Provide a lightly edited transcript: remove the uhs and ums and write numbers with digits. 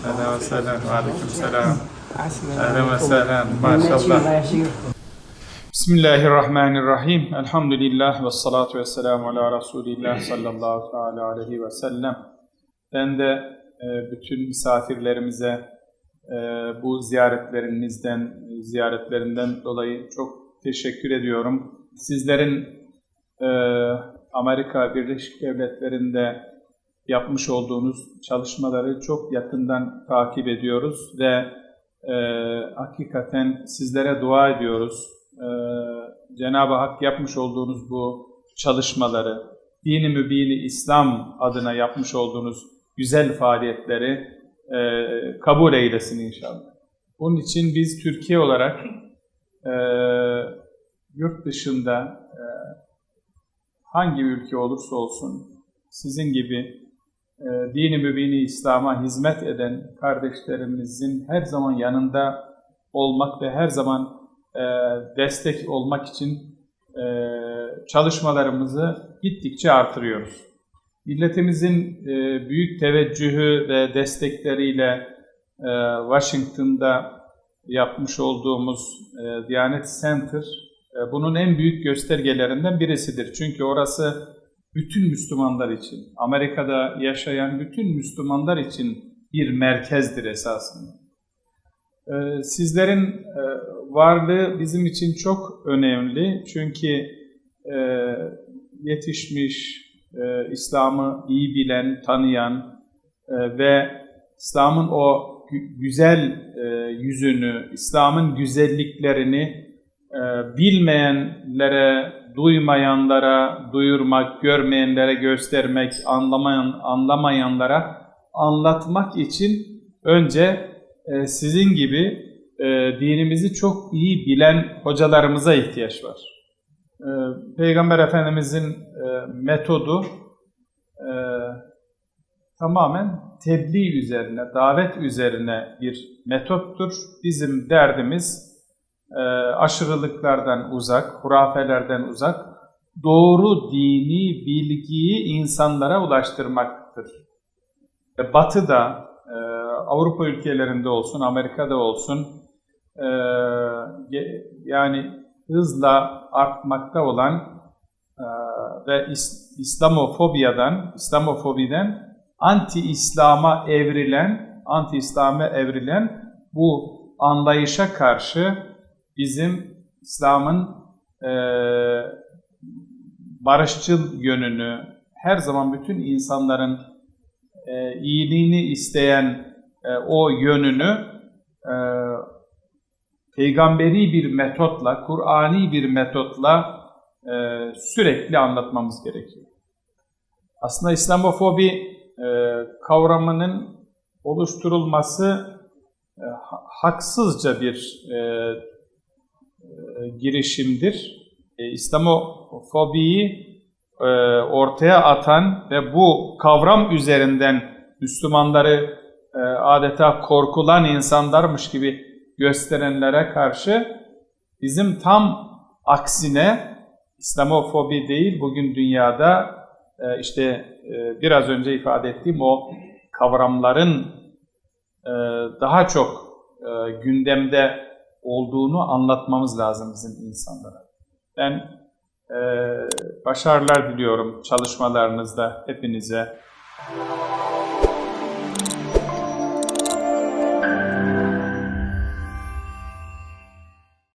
أهلا وسهلا وعليكم السلام. أهلا وسهلا ما شاء الله. بسم الله الرحمن الرحيم. الحمد لله والصلاة والسلام على رسول الله sallallahu teala aleyhi ve sellem. Ben de bütün misafirlerimize bu ziyaretlerinden dolayı çok teşekkür ediyorum. Sizlerin Amerika Birleşik Devletleri'nde yapmış olduğunuz çalışmaları çok yakından takip ediyoruz ve hakikaten sizlere dua ediyoruz. Cenab-ı Hak yapmış olduğunuz bu çalışmaları, Dini Mübini İslam adına yapmış olduğunuz güzel faaliyetleri kabul eylesin inşallah. Bunun için biz Türkiye olarak yurt dışında hangi ülke olursa olsun sizin gibi Dini Mübini İslam'a hizmet eden kardeşlerimizin her zaman yanında olmak ve her zaman destek olmak için çalışmalarımızı gittikçe artırıyoruz. Milletimizin büyük teveccühü ve destekleriyle Washington'da yapmış olduğumuz Diyanet Center bunun en büyük göstergelerinden birisidir. Çünkü orası bütün Müslümanlar için, Amerika'da yaşayan bütün Müslümanlar için bir merkezdir esasında. Sizlerin varlığı bizim için çok önemli. Çünkü yetişmiş, İslam'ı iyi bilen, tanıyan ve İslam'ın o güzel yüzünü, İslam'ın güzelliklerini bilmeyenlere, duymayanlara duyurmak, görmeyenlere göstermek, anlamayanlara anlatmak için önce sizin gibi dinimizi çok iyi bilen hocalarımıza ihtiyaç var. Peygamber Efendimizin metodu tamamen tebliğ üzerine, davet üzerine bir metottur. Bizim derdimiz aşırılıklardan uzak, hurafelerden uzak, doğru dini bilgiyi insanlara ulaştırmaktır. Batı'da, Avrupa ülkelerinde olsun, Amerika'da olsun, yani hızla artmakta olan ve İslamofobiden anti-İslam'a evrilen bu anlayışa karşı bizim İslam'ın barışçıl yönünü, her zaman bütün insanların iyiliğini isteyen o yönünü peygamberi bir metotla, Kur'ani bir metotla sürekli anlatmamız gerekiyor. Aslında İslamofobi kavramının oluşturulması haksızca bir girişimdir. İslamofobiyi ortaya atan ve bu kavram üzerinden Müslümanları adeta korkulan insanlarmış gibi gösterenlere karşı bizim tam aksine İslamofobi değil, bugün dünyada biraz önce ifade ettiğim o kavramların daha çok gündemde olduğunu anlatmamız lazım bizim insanlara. Ben başarılar diliyorum çalışmalarınızda hepinize.